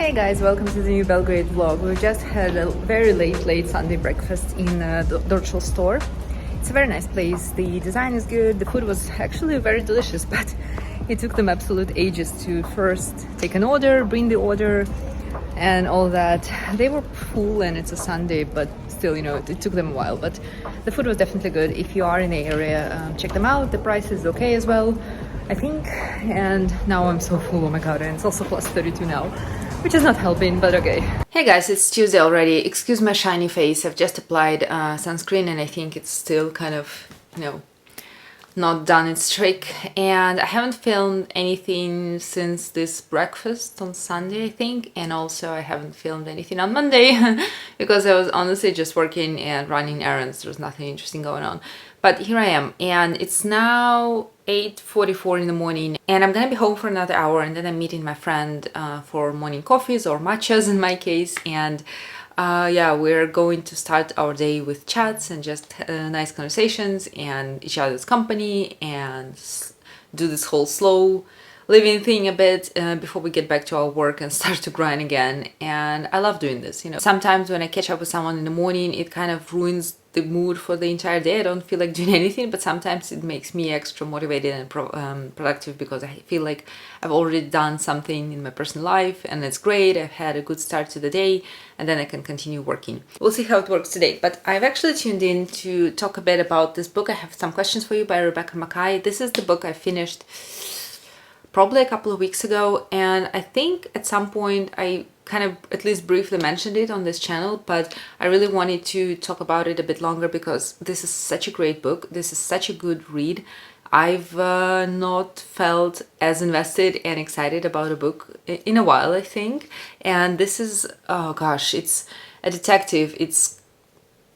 Hey guys, welcome to the new Belgrade vlog. We just had a very late Sunday breakfast in the Dorchel store. It's a very nice place. The design is good. The food was actually very delicious, but it took them absolute ages to first take an order, bring the order, and all that. They were full and it's a Sunday, but still, it took them a while. But the food was definitely good. If you are in the area, check them out. The price is okay as well, I think. And now I'm so full, oh my god, and it's also plus 32 now, which is not helping, but okay. Hey guys, it's Tuesday already. Excuse my shiny face. I've just applied sunscreen and I think it's still kind of, not done its trick. And I haven't filmed anything since this breakfast on Sunday, I think. And also I haven't filmed anything on Monday because I was honestly just working and running errands. There was nothing interesting going on. But here I am, and it's now 8:44 in the morning, and I'm gonna be home for another hour, and then I'm meeting my friend for morning coffees or matchas in my case, and yeah, we're going to start our day with chats and just nice conversations and each other's company, and do this whole slow living thing a bit before we get back to our work and start to grind again. And I love doing this. Sometimes when I catch up with someone in the morning, it kind of ruins the mood for the entire day. I don't feel like doing anything, but sometimes it makes me extra motivated and productive because I feel like I've already done something in my personal life and it's great. I've had a good start to the day and then I can continue working. We'll see how it works today. But I've actually tuned in to talk a bit about this book. I have some questions for you by Rebecca Mackay. This is the book I finished probably a couple of weeks ago, and I think at some point I kind of at least briefly mentioned it on this channel, but I really wanted to talk about it a bit longer because this is such a great book. This is such a good read. I've not felt as invested and excited about a book in a while, I think. And this is, oh gosh, it's a detective.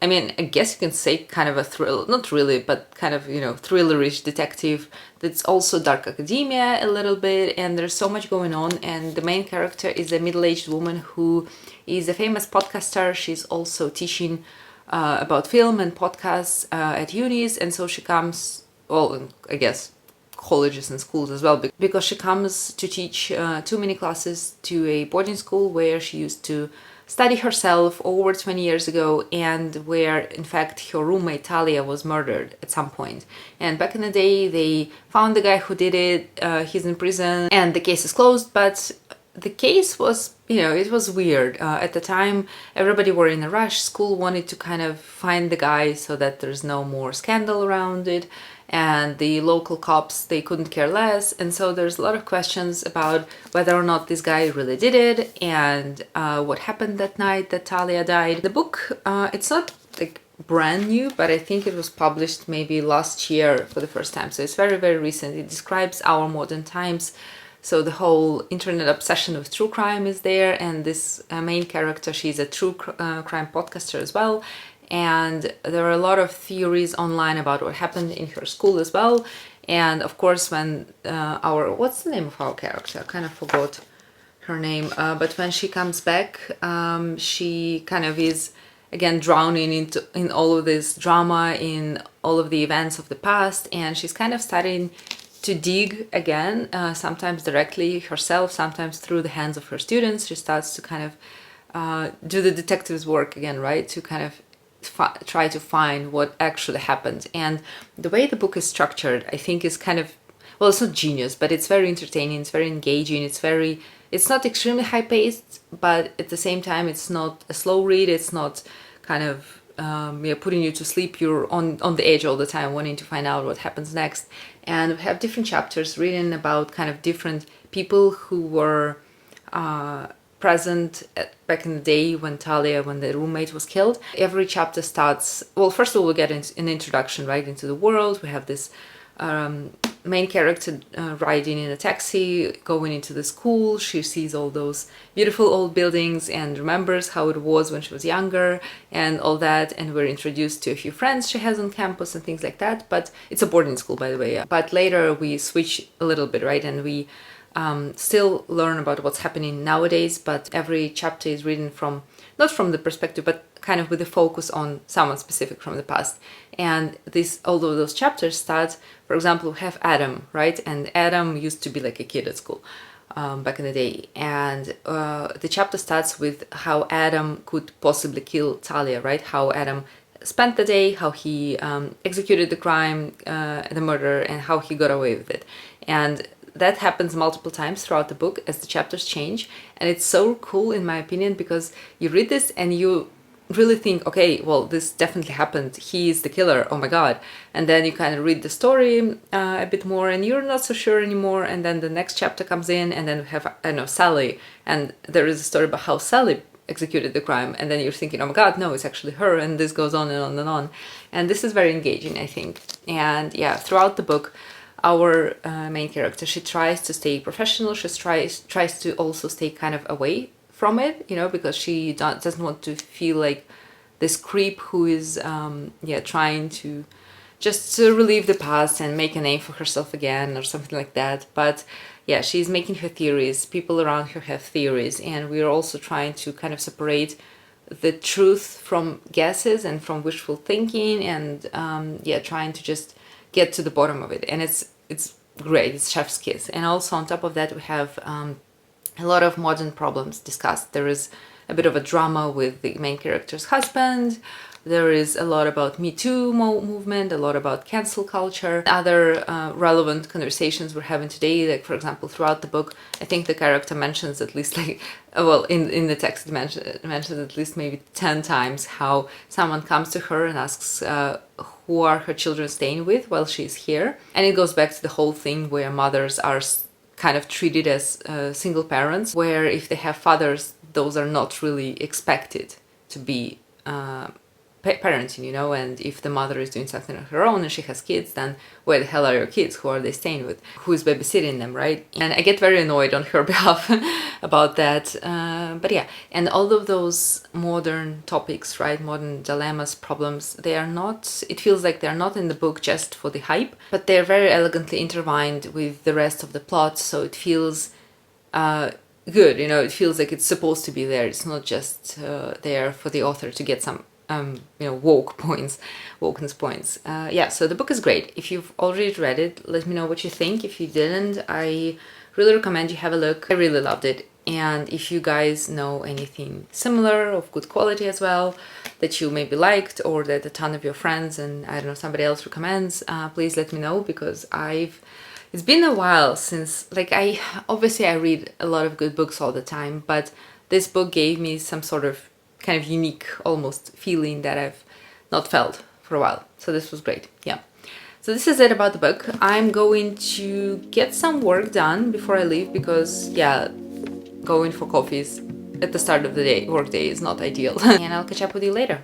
I mean, I guess you can say kind of a thrill, not really, but kind of, thrillerish detective that's also dark academia a little bit, and there's so much going on. And the main character is a middle-aged woman who is a famous podcaster. She's also teaching about film and podcasts at unis, and so she comes, well, I guess colleges and schools as well, because she comes to teach too many classes to a boarding school where she used to study herself over 20 years ago, and where in fact her roommate Talia was murdered at some point. And back in the day they found the guy who did it. He's in prison and the case is closed, but the case was, it was weird. At the time everybody were in a rush. School wanted to kind of find the guy so that there's no more scandal around it, and the local cops, they couldn't care less. And so there's a lot of questions about whether or not this guy really did it, and what happened that night that Talia died. The book, it's not like brand new, but I think it was published maybe last year for the first time, so it's very, very recent. It describes our modern times. So the whole internet obsession with true crime is there, and this main character, she's a true crime podcaster as well. And there are a lot of theories online about what happened in her school as well. And of course, when what's the name of our character? I kind of forgot her name. But when she comes back, she kind of is again drowning in all of this drama, in all of the events of the past, and she's kind of starting to dig again, sometimes directly herself, sometimes through the hands of her students. She starts to kind of do the detective's work again, right? To kind of try to find what actually happened. And the way the book is structured, I think, is kind of, well, it's not genius, but it's very entertaining, it's very engaging, it's not extremely high-paced, but at the same time it's not a slow read. It's not kind of putting you to sleep. You're on the edge all the time, wanting to find out what happens next. And we have different chapters written about kind of different people who were present back in the day when the roommate was killed. Every chapter starts, well, first of all, we get an introduction right into the world. We have this main character riding in a taxi, going into the school. She sees all those beautiful old buildings and remembers how it was when she was younger and all that. And we're introduced to a few friends she has on campus and things like that. But it's a boarding school, by the way. But later we switch a little bit, right? And we still learn about what's happening nowadays, but every chapter is written from, not from the perspective, but kind of with a focus on someone specific from the past. And although those chapters start, for example, we have Adam, right? And Adam used to be like a kid at school. back in the day. And the chapter starts with how Adam could possibly kill Talia, right? How Adam spent the day, how he executed the crime, the murder, and how he got away with it. And that happens multiple times throughout the book as the chapters change. And it's so cool, in my opinion, because you read this and you really think, okay, well, this definitely happened. He is the killer. Oh my God. And then you kind of read the story a bit more and you're not so sure anymore. And then the next chapter comes in and then we have, I know, Sally. And there is a story about how Sally executed the crime. And then you're thinking, oh my God, no, it's actually her. And this goes on and on and on. And this is very engaging, I think. And yeah, throughout the book, our main character, she tries to stay professional. She tries to also stay kind of away from it, you know, because she doesn't want to feel like this creep who is trying to just to relive the past and make a name for herself again or something like that. But yeah, she's making her theories. People around her have theories, and we're also trying to kind of separate the truth from guesses and from wishful thinking, and trying to just get to the bottom of it. And it's great. It's chef's kiss. And also on top of that, we have a lot of modern problems discussed. There is a bit of a drama with the main character's husband. There is a lot about Me Too movement, a lot about cancel culture, other relevant conversations we're having today. Like, for example, throughout the book, I think the character mentions at least in the text it mentions at least maybe 10 times how someone comes to her and asks who are her children staying with while she's here. And it goes back to the whole thing where mothers are kind of treated as single parents, where if they have fathers, those are not really expected to be parenting, you know. And if the mother is doing something on her own and she has kids, then where the hell are your kids? Who are they staying with? Who is babysitting them, right? And I get very annoyed on her behalf about that. But yeah, and all of those modern topics, right, modern dilemmas, problems, they are not, it feels like they're not in the book just for the hype, but they're very elegantly intertwined with the rest of the plot, so it feels good, you know. It feels like it's supposed to be there. It's not just there for the author to get some wokeness points. So the book is great. If you've already read it, let me know what you think. If you didn't, I really recommend you have a look. I really loved it. And if you guys know anything similar of good quality as well that you maybe liked, or that a ton of your friends and I don't know, somebody else recommends, please let me know, because it's been a while since, like, I read a lot of good books all the time, but this book gave me some sort of kind of unique almost feeling that I've not felt for a while. So this was great. Yeah. So this is it about the book. I'm going to get some work done before I leave, because going for coffees at the start of the work day is not ideal. And I'll catch up with you later.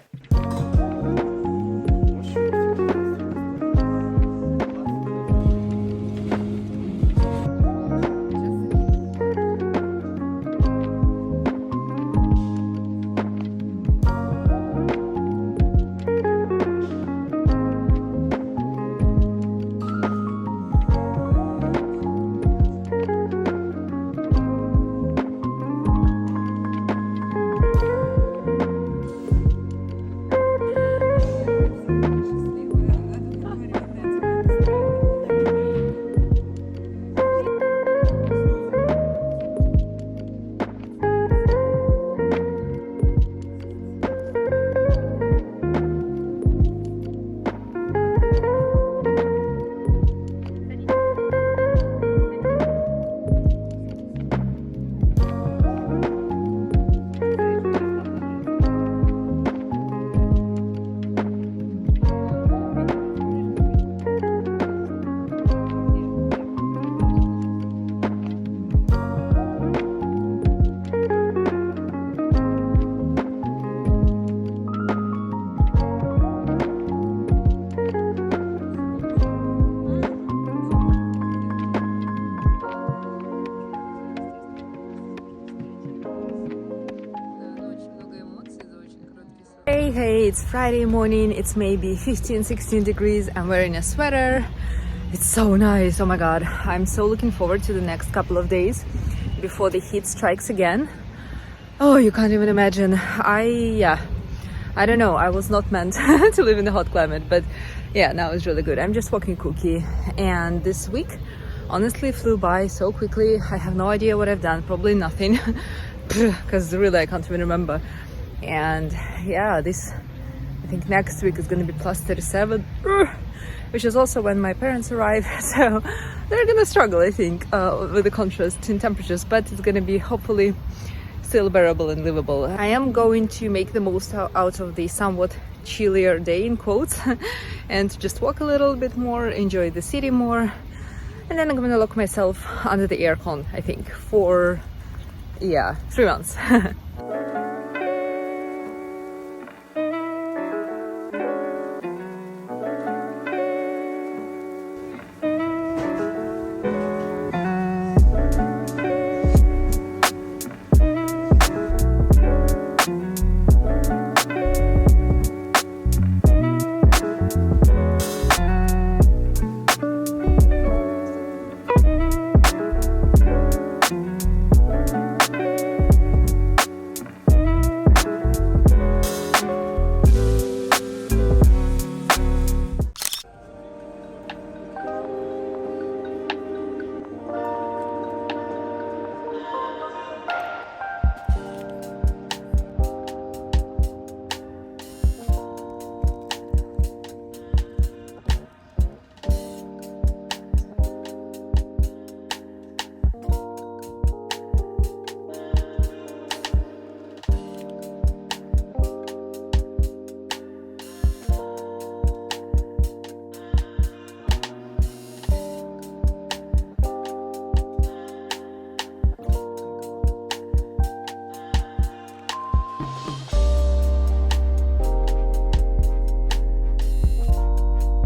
Hey, it's Friday morning. It's maybe 15-16 degrees. I'm wearing a sweater. It's so nice. Oh my God. I'm so looking forward to the next couple of days before the heat strikes again. Oh, you can't even imagine. I don't know. I was not meant to live in the hot climate, but yeah, now it's really good. I'm just walking Cookie, and this week honestly flew by so quickly. I have no idea what I've done, probably nothing, because really I can't even remember. And yeah, I think next week is going to be plus 37, which is also when my parents arrive, so they're going to struggle, I think, with the contrast in temperatures, but it's going to be hopefully still bearable and livable. I am going to make the most out of the somewhat chillier day, in quotes, and just walk a little bit more, enjoy the city more, and then I'm gonna lock myself under the aircon, I think, for 3 months.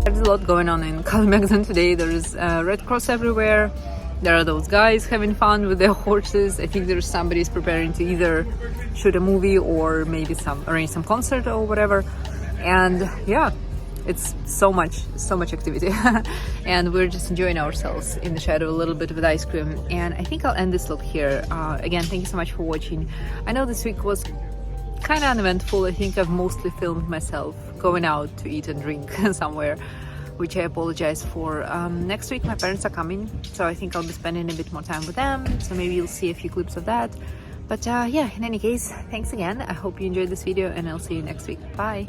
There's a lot going on in Belgrade today. There's Red Cross everywhere. There are those guys having fun with their horses. I think there's somebody's preparing to either shoot a movie or maybe arrange some concert or whatever. And yeah, it's so much activity. And we're just enjoying ourselves in the shadow a little bit with ice cream. And I think I'll end this vlog here. Again, thank you so much for watching. I know this week was kind of uneventful. I think I've mostly filmed myself going out to eat and drink somewhere, which I apologize for. Next week my parents are coming, so I think I'll be spending a bit more time with them, so maybe you'll see a few clips of that. But yeah, in any case, thanks again. I hope you enjoyed this video, and I'll see you next week. Bye.